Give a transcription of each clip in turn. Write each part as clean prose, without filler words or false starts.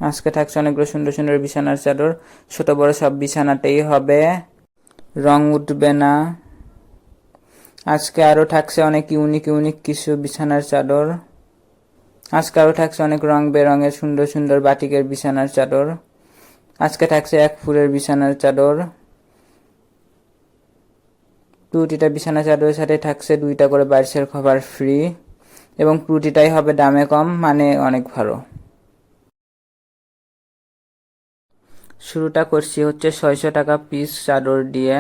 আজকে থাকছে অনেকগুলো সুন্দর সুন্দর বিছানার চাদর, ছোট বড় সব বিছানাতেই হবে, রং উঠবে না। আজকে আরো থাকছে অনেক ইউনিক ইউনিক কিছু বিছানার চাদর। আজকে আরো থাকছে অনেক রং বেরঙের সুন্দর সুন্দর বাটিকের বিছানার চাদর। আজকে থাকছে এক ফুলের বিছানার চাদর। প্রতিটা বিছানা চাদরের সাথে থাকছে 2টা করে বালিশের কভার ফ্রি, এবং প্রতিটাই হবে দামে কম, মানে অনেক ভালো। শুরুটা করছি হচ্ছে 600 টাকা পিস চাদর দিয়ে।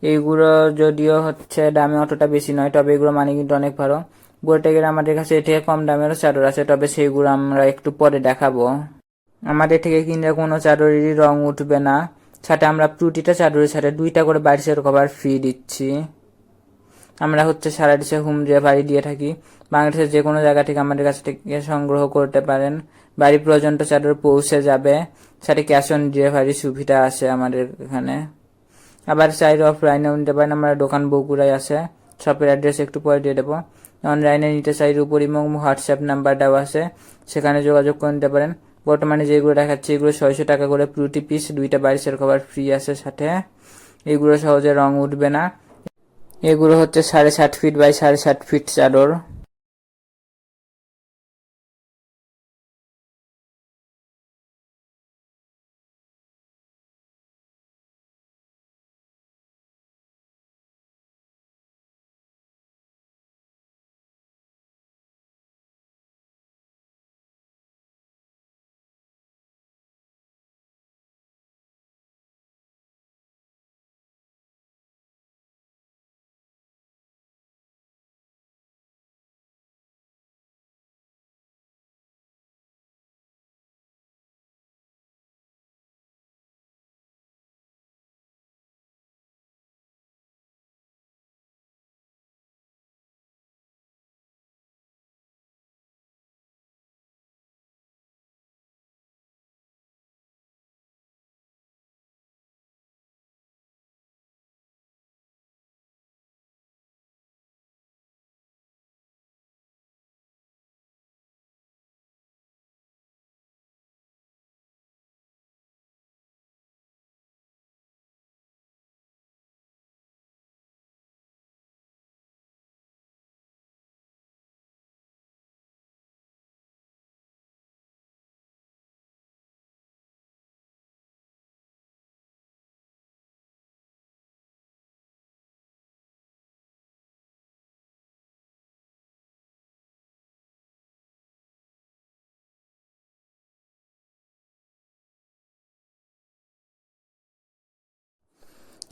এইগুলো যদিও হচ্ছে দামে অতটা বেশি নয়, তবে এগুলো মানে কিন্তু অনেক ভালো। বলতে গেলে আমাদের কাছে এর থেকে কম দামেরও চাদর আছে, তবে সেইগুলো আমরা একটু পরে দেখাবো। আমাদের থেকে কিনলে কোনো চাদরেরই রং উঠবে না। সাথে আমরা প্রতিটা চাদরের সাথে 2টা করে বালিশের কভার ফ্রি দিচ্ছি। আমরা হচ্ছে সারা দেশে হোম ডেলিভারি দিয়ে থাকি। বাংলাদেশের যে কোনো জায়গা থেকে আমাদের কাছ থেকে সংগ্রহ করতে পারেন। বাড়ি পর্যন্ত চাদর পৌঁছে যাবে, সাথে ক্যাশ অন ডেলিভারি সুবিধা আছে আমাদের এখানে। আবার চাইলে অফলাইনেও নিতে পারেন, আমরা দোকান বগুড়ায় আছে। শপের অ্যাড্রেস একটু পরে দিয়ে দেবো। অনলাইনে নিতে চাইলে উপর এবং হোয়াটসঅ্যাপ নাম্বার দেওয়া আছে, সেখানে যোগাযোগ করে নিতে পারেন। বর্তমানে যেগুলো দেখাচ্ছি এগুলো 600 টাকা করে প্রতি পিস, 2টা বালিশের কভার ফ্রি আছে সাথে। এগুলো সহজে রং উঠবে না। এগুলো হচ্ছে 7.5 ফিট বাই 7.5 ফিট চাদর।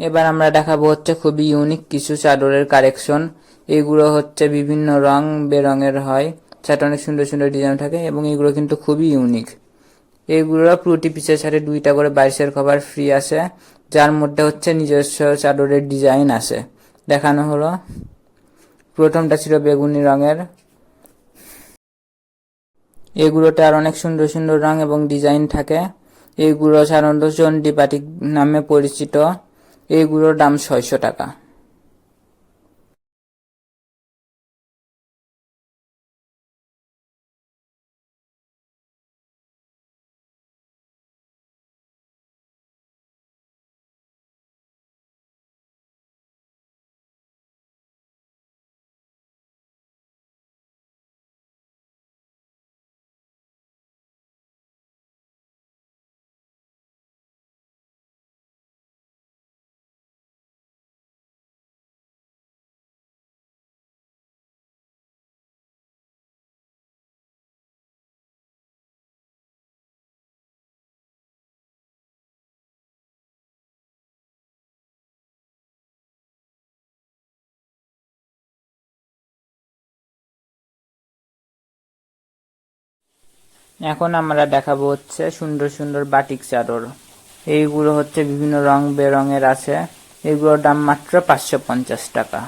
এবার আমরা দেখাবো হচ্ছে খুবই ইউনিক কিছু চাদরের কালেকশন। এগুলো হচ্ছে বিভিন্ন রং বেরঙের হয়, সেটা অনেক সুন্দর সুন্দর ডিজাইন থাকে, এবং এগুলো কিন্তু খুবই ইউনিক। এইগুলো প্রতি পিসের সাথে 2টা করে বালিশের কভার ফ্রি আছে, যার মধ্যে হচ্ছে নিজস্ব চাদরের ডিজাইন আছে। দেখানো হলো, প্রথমটা ছিল বেগুনি রঙের। এগুলোতে আর অনেক সুন্দর সুন্দর রং এবং ডিজাইন থাকে। এইগুলো সাধারণত চণ্ডী বাটিক নামে পরিচিত। এইগুলোর দাম 600 টাকা। এখন আমরা দেখাবো হচ্ছে সুন্দর সুন্দর বাটিক চাদর। এইগুলো হচ্ছে বিভিন্ন রং বেরঙের আছে। এগুলোর দাম মাত্র 550 টাকা।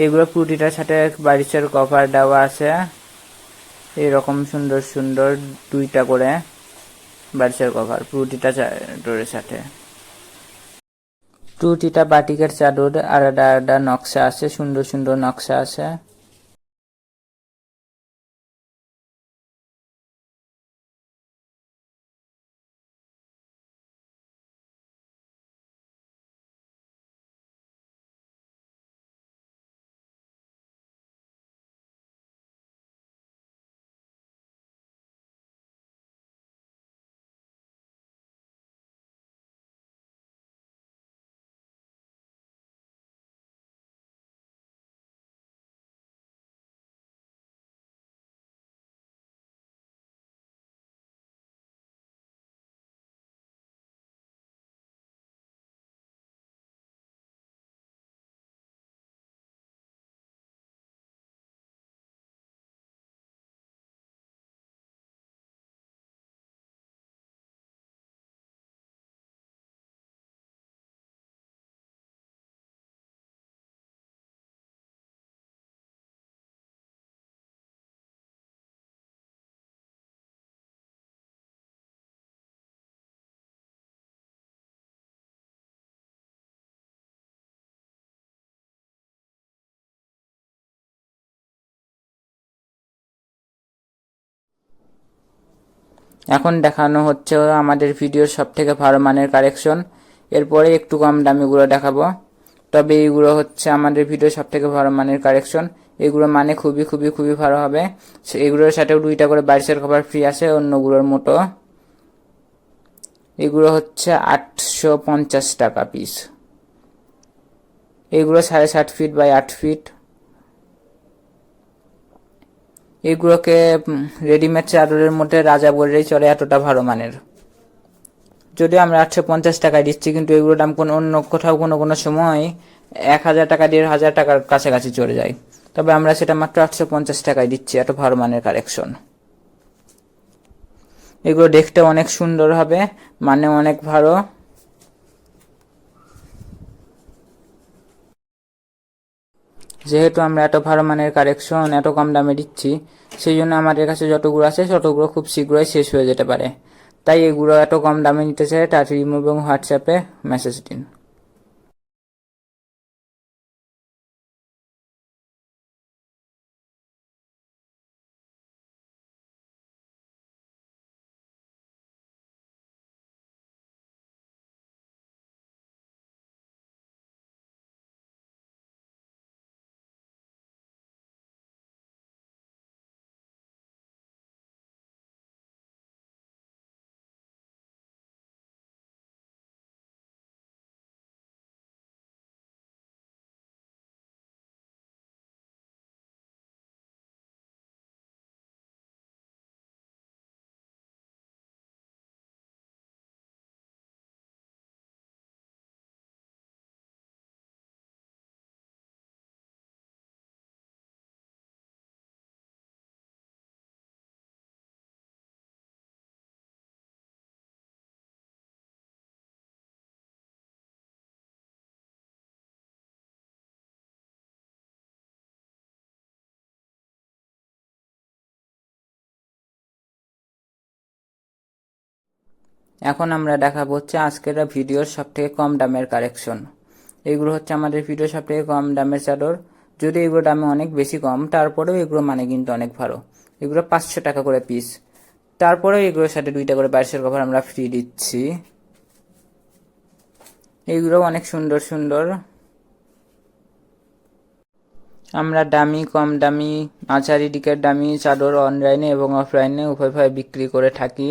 এগুলো প্রতিটার সাথে বালিশের কভার দেওয়া আছে, এইরকম সুন্দর সুন্দর 2টা করে বালিশের কভার প্রতিটা চাদরের সাথে। প্রতিটা বাটিকের চাদর আলাদা আলাদা নকশা আছে, সুন্দর সুন্দর নকশা আছে। এখন দেখানো হচ্ছে আমাদের ভিডিওর সব থেকে ভালো মানের কালেকশন। এরপরে একটু কম দামিগুলো দেখাবো। তবে এইগুলো হচ্ছে আমাদের ভিডিওর সব থেকে ভালো মানের কালেকশন। এগুলো মানে খুবই খুবই খুবই ভালো হবে। এগুলোর সাথেও 2টা করে বালিশের কভার ফ্রি আছে অন্যগুলোর মতো। এগুলো হচ্ছে 850 টাকা পিস। এগুলো 7.5 ফিট বাই 8 ফিট। এগুলোকে রেডিমেড চাদরের মধ্যে রাজা বললেই চলে, এতটা ভালো মানের। যদিও আমরা 850 টাকায় দিচ্ছি, কিন্তু এগুলোর দাম অন্য কোথাও কোনো সময় 1000 টাকা 1500 টাকার কাছাকাছি চলে যায়। তবে আমরা সেটা মাত্র 850 টাকায় দিচ্ছি, এত ভালো মানের কালেকশন। এগুলো দেখতে অনেক সুন্দর হবে, মানে অনেক ভালো। যেহেতু আমরা এত ভালো মানের কালেকশন এত কম দামে দিচ্ছি, সেই জন্য আমাদের কাছে যতগুলো আছে ততগুলো খুব শীঘ্রই শেষ হয়ে যেতে পারে। তাই এগুলো এত কম দামে নিতে চাই তাড়াতাড়ি এবং হোয়াটসঅ্যাপে মেসেজ দিন। এখন আমরা দেখাবো হচ্ছে আজকের ভিডিওর সব থেকে কম দামের কালেকশন। এইগুলো হচ্ছে আমাদের ভিডিওর সব থেকে কম দামের চাদর। যদি এগুলো দামে অনেক বেশি কম, তারপরেও এগুলো মানে কিন্তু অনেক ভালো। এগুলো 500 টাকা করে পিস। তারপরেও এগুলোর সাথে 2টা করে বালিশের কভার আমরা ফ্রি দিচ্ছি। এইগুলো অনেক সুন্দর সুন্দর। আমরা দামি, কম দামি, মাঝারি দিকের দামি চাদর অনলাইনে এবং অফলাইনে উভয়ভাবে বিক্রি করে থাকি।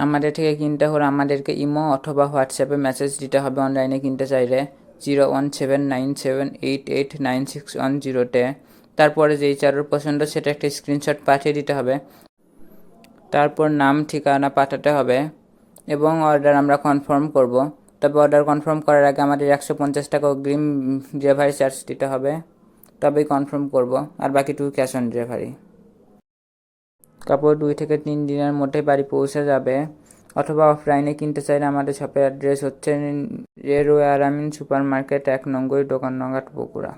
আমাদের থেকে কিনতে হলে আমাদেরকে ইমো অথবা হোয়াটসঅ্যাপে মেসেজ দিতে হবে অনলাইনে কিনতে চাইলে 01797889610-তে। তারপরে যেই চাদর পছন্দ সেটা একটা স্ক্রিনশট পাঠিয়ে দিতে হবে। তারপর নাম ঠিকানা পাঠাতে হবে এবং অর্ডার আমরা কনফার্ম করব। তবে অর্ডার কনফার্ম করার আগে আমাদের 150 টাকা অগ্রিম ডেলিভারি চার্জ দিতে হবে, তবেই কনফার্ম করব, আর বাকিটুকু ক্যাশ অন ডেলিভারি। কাপড় 2 থেকে 3 দিনের মধ্যে বাড়ি পৌঁছে যাবে। অথবা অফলাইনে কিনতে চাইলে আমাদের শপের অ্যাড্রেস হচ্ছে রেলওয়ে আরামিন সুপার মার্কেট 1 নং দোকান নং 8 বগুড়া।